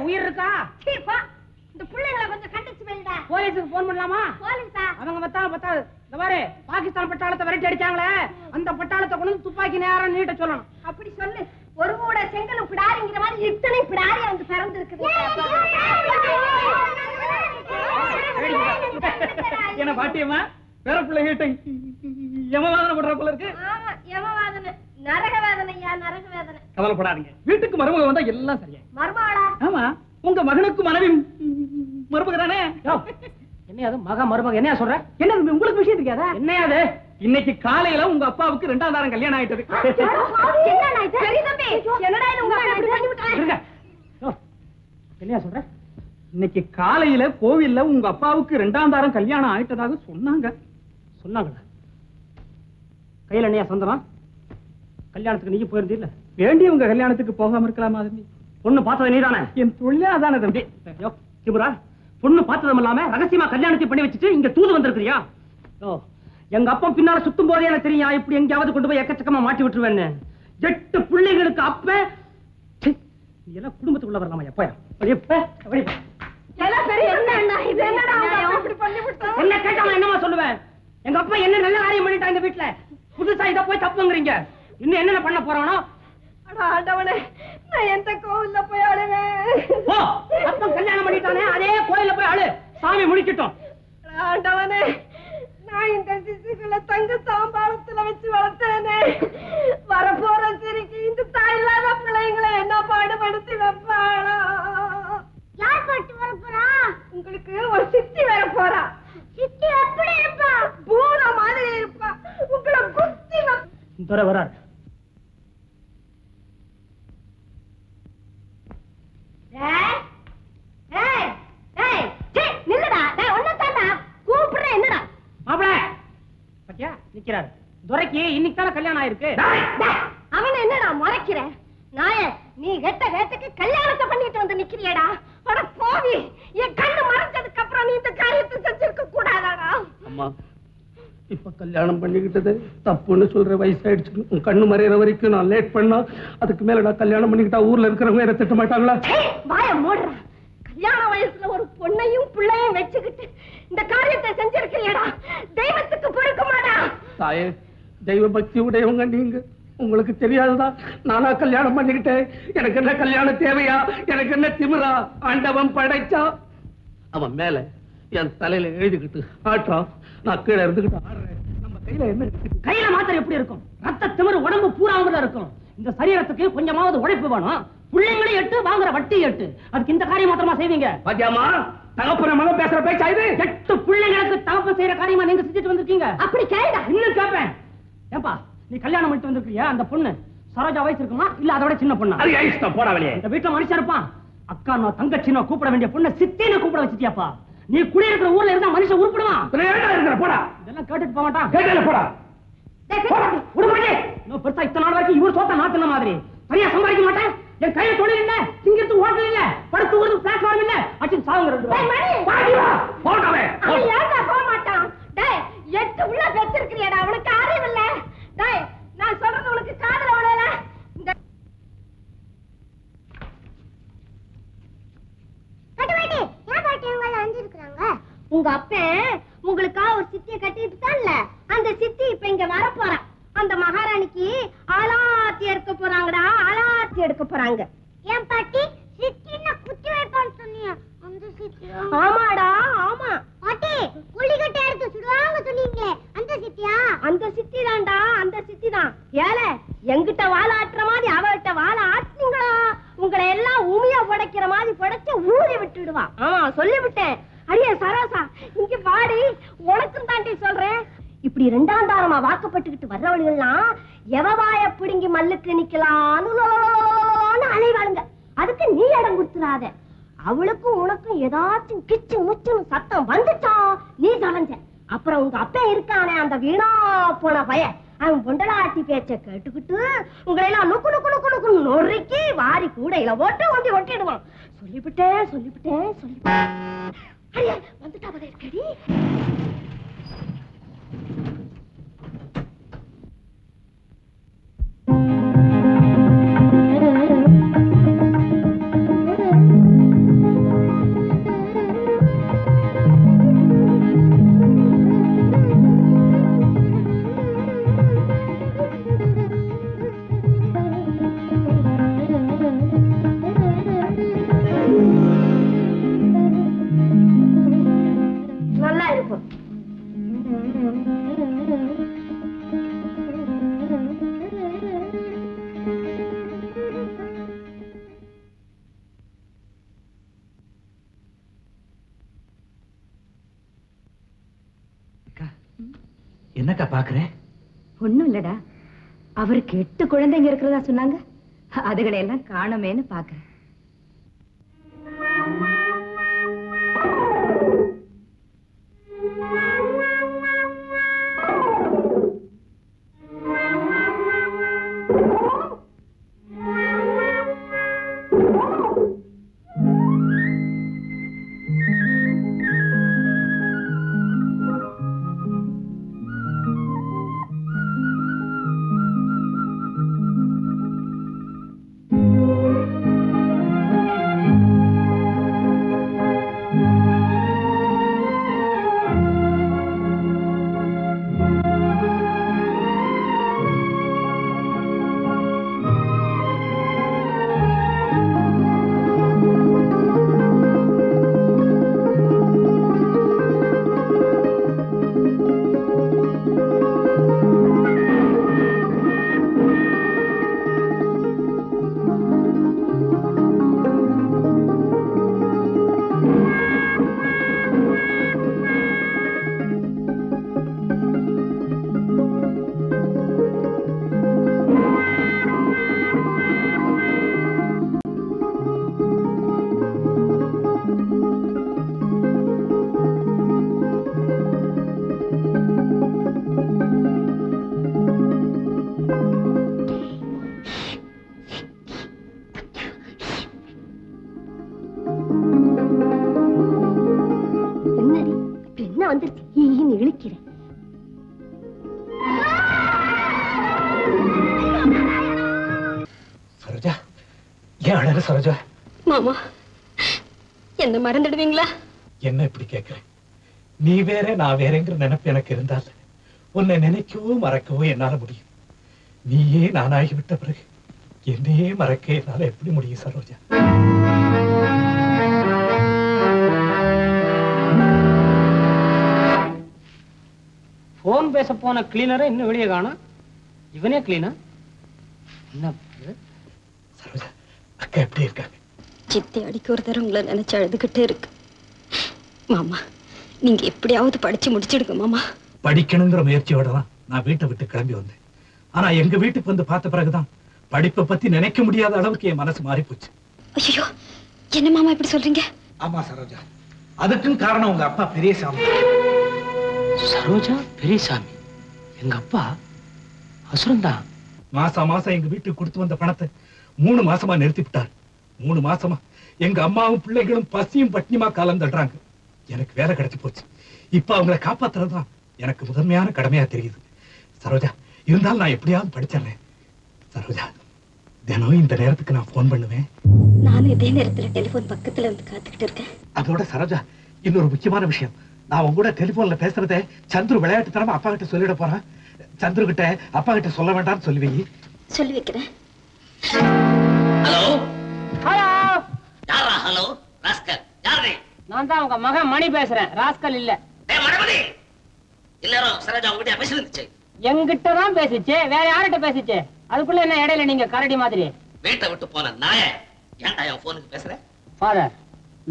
உயிர் இருக்கா? இந்த பிள்ளைங்களை கொஞ்சம் கண்டிச்சு வைடா. போலீஸுக்கு போன் பண்ணலாமா? போலீஸா? அவங்க பத்தாது. இந்த பாரு, பாகிஸ்தான் பட்டாளத்தை விரட்டி அடிச்சாங்களே, அந்த பட்டாளத்தை கொண்டு வந்து துப்பாக்கி நேரம் நீட்ட சொல்லணும். அப்படி சொல்லு. ஒரு கூட செங்கல் பிடாரிங்கிற மாதிரி இத்தனை பிடாரி வந்து பிறந்து இருக்குது. என்ன பாட்டியம்மா, பேர பிள்ளைகிட்ட யமவாதனை பண்ற போல இருக்கு. ஆமா, யமவாதனை, நரக வேதனையா, நரக வேதனை. கவலைப்படாதீங்க, வீட்டுக்கு மருமக வந்தா எல்லாம் சரியா. மருமகளா? ஆமா, உங்க மகனுக்கு மனைவி மருமக தானே. என்னையாது மக மருமக என்னையா சொல்ற? என்னது உங்களுக்கு விஷயம் தெரியாதா? என்னையாது இன்னைக்கு காலையில உங்க அப்பாவுக்கு 2ஆம் தாரம் கல்யாணம் ஆயிட்டது. என்னையா சொல்ற? இன்னைக்கு காலையில கோவில்ல உங்க அப்பாவுக்கு 2ஆம் தாரம் கல்யாணம் ஆயிட்டதாக சொன்னாங்களா? கையில என்னையா சொந்தமா? கல்யாணத்துக்கு நீங்க போயிருந்தீல்ல? வேண்டியவங்க கல்யாணத்துக்கு போகாம இருக்கலாமா? பொண்ணு பார்த்தது நீதானே? என் தொழிலே அதானே தம்பி. சிபுரா, பொண்ணு பார்த்ததும் இல்லாம ரகசியமா கல்யாணத்தை பண்ணி வச்சுட்டு இங்க தூது வந்திருக்கிறியா? எங்க அப்பா பின்னால சுத்தும் போதே எனக்கு தெரியும் இப்படி எங்கேயாவது கொண்டு போய் எக்கச்சக்கமா மாட்டி விட்டுருவேன்னு. 8 பிள்ளைகளுக்கு அப்ப நீ எல்லாம் குடும்பத்துக்குள்ள வரலாமா? எப்ப என்ன கேட்டா என்னமா சொல்லுவேன்? எங்க அப்பா என்ன நல்ல காரியம் பண்ணிட்டாங்க வீட்டுல, புதுசா இதை போய் தப்புங்கிறீங்க. இன்னும் என்னென்ன பண்ண போறானோ? ஆண்டவனே, நான் எந்த கோவில்ல போய் அழுவேன்? அப்பா கல்யாணம் பண்ணிட்டானே, அதே கோயில்ல போய் அழு, சாமி முடிக்கட்டும். ஆண்டவனே, நான் இந்த சிசுகளை தங்க சாம்பாளத்துல வச்சு வளர்த்தேனே, வரப்போற சிரிக்கு இந்த தாய் இல்லாத பிள்ளைங்களை என்ன பாடுபடுத்தி வைப்பாளா? யார் பாட்டு வர போறா? உங்களுக்கு ஒரு சித்தி வர போறா. சித்தி எப்படி இருப்பா? பூரா மாதிரி இருப்பா. உங்களை குத்தி துரை வராரு. நிக்கிறாரு துரைக்கு இன்னைக்கு தானே கல்யாணம் ஆயிருக்கு. அவன் என்னடா மறைக்கிற நாய? நீ கெட்ட கேட்டுக்கு கல்யாணத்தை பண்ணிட்டு வந்து நிக்கிறியடா. அட போவி, என் கண்ணு மறைஞ்சதுக்கு அப்புறம் நீ இந்த காரியத்தை செஞ்சிருக்க கூடாதாடா? அம்மா, இப்ப கல்யாணம் பண்ணிக்கிட்டது தப்புன்னு சொல்ற வயசாயிடுச்சு. உன் கண்ணு மறையிற வரைக்கும் நான் லேட் பண்ணா அதுக்கு மேல நான் கல்யாணம் பண்ணிக்கிட்டா ஊர்ல இருக்கிறவங்க என்ன திட்ட மாட்டாங்களா? வாய மூடுற. கல்யாண வயசுல ஒரு பொண்ணையும் பிள்ளையும் வச்சுக்கிட்டு இந்த காரியத்தை செஞ்சிருக்கிறியடா. தெய்வத்துக்கு பொறுக்குமாடா? தாயே, தெய்வ பக்தி உடையவங்க நீங்க, உங்களுக்கு தெரியாதுதா? நானா கல்யாணம் பண்ணிக்கிட்டேன்? எனக்கு என்ன கல்யாணம் தேவையா? எனக்கு என்ன திமிரா? ஆண்டவன் படைச்சா அவன் மேல என் தலையில எழுதிக்கிட்டு ஆட்டுறான், நான் கீழே இருந்துகிட்டு ஆடுறேன். நம்ம கையில என்ன இருக்கு? கையில மாத்திரம் எப்படி இருக்கும்? ரத்த திமிரு உடம்பு பூராவும் இருக்கும். இந்த சரீரத்துக்கு கொஞ்சமாவது உழைப்பு வேணும். பிள்ளைங்களே 8 வாங்குற வட்டி 8. அதுக்கு இந்த காரியம் மாத்திரமா செய்வீங்க? பாத்தியாமா, தகப்பன மகன் பேசுற பேச்சா இது? 8 பிள்ளைங்களுக்கு தகப்ப செய்யற காரியமா நீங்க செஞ்சுட்டு வந்திருக்கீங்க. அப்படி கேளுடா. இன்னும் கேட்பேன். ஏப்பா, நீ கல்யாணம் பண்ணிட்டு வந்திருக்கியா? அந்த பொண்ணு சரோஜா வயசு இருக்குமா இல்ல அதோட சின்ன பொண்ணா? அது ஐஸ்தான் போடா வெளியே. இந்த வீட்டுல மனுஷன் இருப்பான். அக்கா நான் தங்கச்சின்னு கூப்பிட வேண்டிய பொண்ணை சித்தின்னு கூப்பிட வச்சிட்டியாப்பா. நீ குடியிருக்கிற ஊர்ல இருந்தா மனுஷன் உருப்பிடுவான். போடா, இதெல்லாம் கேட்டுட்டு போக மாட்டான். கேட்டல போடா. பெருசா இத்தனை நாள் வரைக்கும் இவர் சோத்த நாத்தின மாதிரி சரியா சம்பாதிக்க மாட்டேன். என் கையில தொழில் இல்ல, திங்கிறது ஹோட்டல் இல்ல, படுத்து ஊருக்கு பிளாட்ஃபார்ம் இல்ல, அடிச்சு சாவுங்க. போக மாட்டான். 8 உள்ள பெற்றிருக்கிறியடா, அவனுக்கு அறிவு இல்ல. நான் சொல்றது உனக்கு காதுல விழல. உங்க அப்பன் உங்களுக்கா ஒரு சித்தியை கட்டிட்டு தான்ல, அந்த சித்தி இப்ப இங்க வர போறான். அந்த மகாராணிக்கு ஆலாத்தி எடுக்க போறாங்கடா, ஆலாத்தி எடுக்க போறாங்க. ஏன் பாட்டி, சித்தின்னா குத்தி வைப்பான்னு சொன்னீங்க, அந்த சித்தியா? ஆமாடா, ஆமா பாட்டி. புள்ளிக்கட்டை எடுத்து சுடுவாங்க சொன்னீங்க, அந்த சித்தியா? அந்த சித்தி தான்டா, அந்த சித்தி தான். ஏல, எங்கிட்ட வாழை ஆட்டுற மாதிரி அவகிட்ட வாழை ஆட்டுனீங்களா, உங்களை எல்லாம் உமியா புடைக்கிற மாதிரி புடைச்சு ஊறி விட்டுடுவா. ஆமா, சொல்லிவிட்டேன். அடியே சரோசா, இங்க பாடி, உனக்கும் தாண்டி சொல்றேன். இப்படி 2ஆம் தாரமா வாக்கப்பட்டுக்கிட்டு வர்றவளுகள்லாம் எவவாய பிடுங்கி மல்லுக்கு நிக்கலான்னு அலைவாளுங்க. அதுக்கு நீ இடம் கொடுத்துடாத. அவளுக்கும் உனக்கும் ஏதாச்சும் கிச்சு முச்சுன்னு சத்தம் வந்துட்டா நீ தொலைஞ்ச. அப்புறம் உங்க அப்பா இருக்கானே அந்த வீணா போன பய, அவன் பொண்டலாட்டி பேச்ச கேட்டுக்கிட்டு உங்களை எல்லாம் நுக்கு நுக்கு நுக்கு நுக்கு நொறுக்கி வாரி கூடையில ஓட்டி ஒட்டிடுவான். சொல்லிவிட்டேன் சொல்லிவிட்டேன் சொல்லிவிட்டேன். அடியே வந்துட்டா பதே இருக்கடி. பாக்குறேன்? ஒண்ணும் இல்லடா, அவருக்கு 8 குழந்தைங்க இருக்கிறதா சொன்னாங்க. அதுகளை எல்லாம் காணமேன்னு பாக்குறேன். சரோஜா, மாமா என்ன மறந்துடுவீங்களா? என்ன இப்படி கேட்கிறேன்? நீ வேற நான் வேறங்கிற நினைப்பு எனக்கு இருந்தால் உன்னை நினைக்கவோ மறக்கவோ என்னால முடியும். நீயே நானாகி விட்ட பிறகு என்னையே மறக்க என்னால எப்படி முடியும் சரோஜா? போன் பேச போன கிளீனரை இன்னும் வெளியே காணோம். இவனே கிளீனர்? என்ன சரோஜா, அக்கா எப்படி இருக்காங்க? சித்தி அடிக்க ஒரு தரம் உங்களை நினைச்சு அழுதுகிட்டே இருக்கு. மாமா நீங்க எப்படியாவது படிச்சு முடிச்சிடுங்க மாமா. படிக்கணுங்கிற முயற்சியோட தான் நான் வீட்டை விட்டு கிளம்பி வந்தேன். ஆனா எங்க வீட்டுக்கு வந்து பார்த்த பிறகுதான் படிப்பை பத்தி நினைக்க முடியாத அளவுக்கு என் மனசு மாறி போச்சு. ஐயோ, என்ன மாமா இப்படி சொல்றீங்க? ஆமா சரோஜா, அதுக்கும் காரணம் உங்க அப்பா பெரியசாமி. சரோஜா பெரியசாமி எங்க அப்பா அசுரந்தான். மாசம் மாசம் எங்க வீட்டுக்கு கொடுத்து வந்த பணத்தை 3 மாசமா நிறுத்தி விட்டார். 3 மாசமா எங்க அம்மாவும் பிள்ளைகளும் பசியும் பட்டினியுமா காலம் தள்ளுறாங்க. எனக்கு வேலை கிடைச்சு போச்சு. இப்ப அவங்களை காப்பாத்துறதுதான் எனக்கு முதன்மையான கடமையா தெரியுது. சரோஜா, இருந்தாலும் நான் எப்படியாவது படிச்சிடறேன். சரோஜா, தினம் இந்த நேரத்துக்கு நான் போன் பண்ணுவேன். நானும் இதே நேரத்துல டெலிபோன் பக்கத்துல வந்து காத்துக்கிட்டு இருக்கேன். அதோட சரோஜா, இன்னொரு முக்கியமான விஷயம். நான் உங்க கூட டெலிபோன்ல பேசுறதை சந்துரு விளையாட்டு தரமா அப்பா கிட்ட சொல்லிட போறேன். சந்துரு கிட்ட அப்பா கிட்ட சொல்ல வேண்டாம்னு சொல்லி சொல்லி வைக்கிறேன். Hello hello. யாரா? Hello rascal. யாரு? நான் தான் உங்க மகன் மணி பேசுறேன். ராஸ்கல் இல்ல. டேய் மணமணி, எல்லாரும் சரோஜா உங்ககிட்ட பேசிருந்துச்சு. என்கிட்ட தான் பேசிச்சு, வேற யார்கிட்ட பேசிச்சு? அதுக்குள்ள என்ன இடையில நீங்க கரடி மாதிரி வீட்டை விட்டு போன நாய ஏன்டா என் போனுக்கு பேசுற? ஃபாதர்,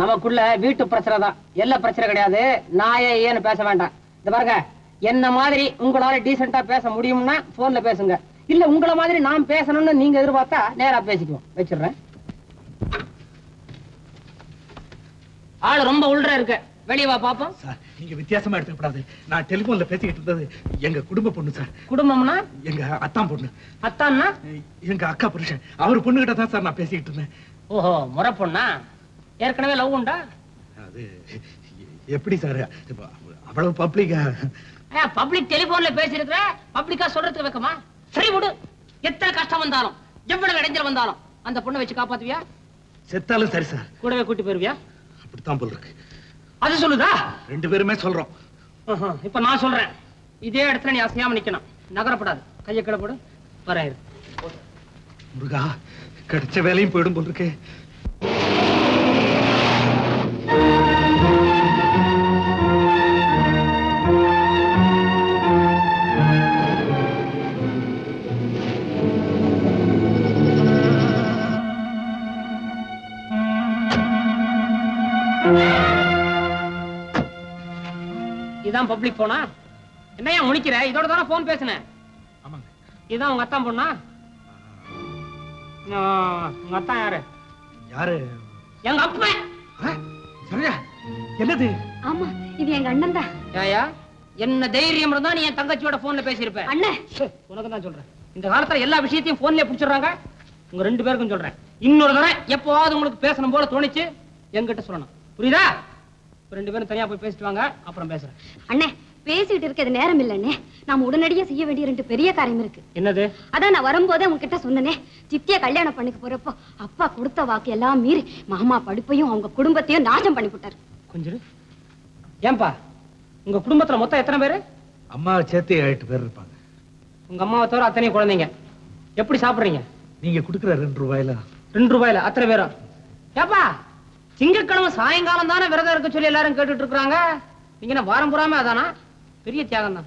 நமக்குள்ள வீட்டு பிரச்சனை தான், எல்லா பிரச்சனை கிடையாது. நாயே ஏன்னு பேச வேண்டாம். இந்த பாருங்க, என்ன மாதிரி உங்களால டீசெண்டா பேச முடியும்னா போன்ல பேசுங்க. இல்ல உங்களை மாதிரி நான் பேசணும்னு நீங்க எதிர்பார்த்தா நேரா பேசிக்குவோம். வச்சிடுறேன். ஆளு ரொம்ப உள்ற இருக்கு, வெளியே வா பாப்போம். சார், நீங்க வித்தியாசமா எடுத்துக்கூடாது. நான் டெலிபோன்ல பேசிக்கிட்டு இருந்தது எங்க குடும்ப பொண்ணு சார். குடும்பம்னா? எங்க அத்தான் பொண்ணு. அத்தான்னா? எங்க அக்கா புருஷன். அவர் பொண்ணுகிட்ட தான் சார் நான் பேசிக்கிட்டு இருந்தேன். ஓஹோ, முறை பொண்ணா? ஏற்கனவே லவ் உண்டா? அது எப்படி சார், அவ்வளவு பப்ளிக்கா? பப்ளிக் டெலிபோன்ல பேசிருக்கிற, பப்ளிக்கா சொல்றதுக்கு வைக்கமா? சரி விடு, எத்தனை கஷ்டம் வந்தாலும் எவ்வளவு இடைஞ்சல் வந்தாலும் அந்த பொண்ணை வச்சு காப்பாத்துவியா? செத்தாலும் சரி சார். கூடவே கூட்டி போயிருவியா? அப்படித்தான் போல இருக்கு. அது சொல்லுதா? 2 பேருமே சொல்றோம். இப்ப நான் சொல்றேன், இதே இடத்துல நீ அசையாம நிக்கணும், நகரப்படாது. கையை கீழே போடு. வர முருகா, கிடைச்ச வேலையும் போயிடும் போல இருக்கு. இதான் பப்ளிக் போனா? என்னையா முடிக்கிற? இதோட தானே போன் பேசுனேன். ஆமாங்க. இதுதான் உங்க அத்தான் பொண்ணா? உங்க அத்தான் யாரு? யாரு? எங்க அப்பன். சரியா? என்னது? ஆமா, இது எங்க அண்ணன் தான். ஏயா, என்ன தைரியம் இருந்தா நீ என் தங்கச்சியோட போன்ல பேசியிருப்ப. அண்ணே, உனக்கு தான் சொல்றேன். இந்த காலத்துல எல்லா விஷயத்தையும் போன்லயே புடிச்சிடுறாங்க. உங்க 2 பேருக்கும் சொல்றேன். இன்னொரு தடவை எப்பவாவது உங்களுக்கு பேசணும் போல தோணிச்சு என்கிட்ட சொல்லணும். புரியுதா? 2 பேரும் தனியா போய் பேசிட்டு வாங்க, அப்புறம் பேசுறேன். அண்ணே, பேசிட்டு இருக்கிறது நேரம் இல்லண்ணே. நாம உடனடியா செய்ய வேண்டிய 2 பெரிய காரியம் இருக்கு. என்னது? அதான் நான் வரும்போதே உங்ககிட்ட சொன்னனே, சித்திய கல்யாணம் பண்ணிக்க போறப்போ அப்பா கொடுத்த வாக்கு எல்லாம் மீறி மாமா படிப்பையும் அவங்க குடும்பத்தையும் நாசம் பண்ணி விட்டாரு. கொஞ்சம் ஏன்பா, உங்க குடும்பத்துல மொத்தம் எத்தனை பேரு? அம்மா சேர்த்து 8 பேர் இருப்பாங்க. உங்க அம்மாவை தவிர அத்தனை குழந்தைங்க. எப்படி சாப்பிடுறீங்க? நீங்க கொடுக்குற 2 ரூபாயில. 2 ரூபாயில அத்தனை பேரும்? ஏப்பா, திங்கட்கிழமை சாயங்காலம் தானே விரதம் இருக்க சொல்லி எல்லாரும் கேட்டுட்டு இருக்காங்க. நீங்க என்ன வாரம் பூராமே அதானா? பெரிய தியாகம் தான்.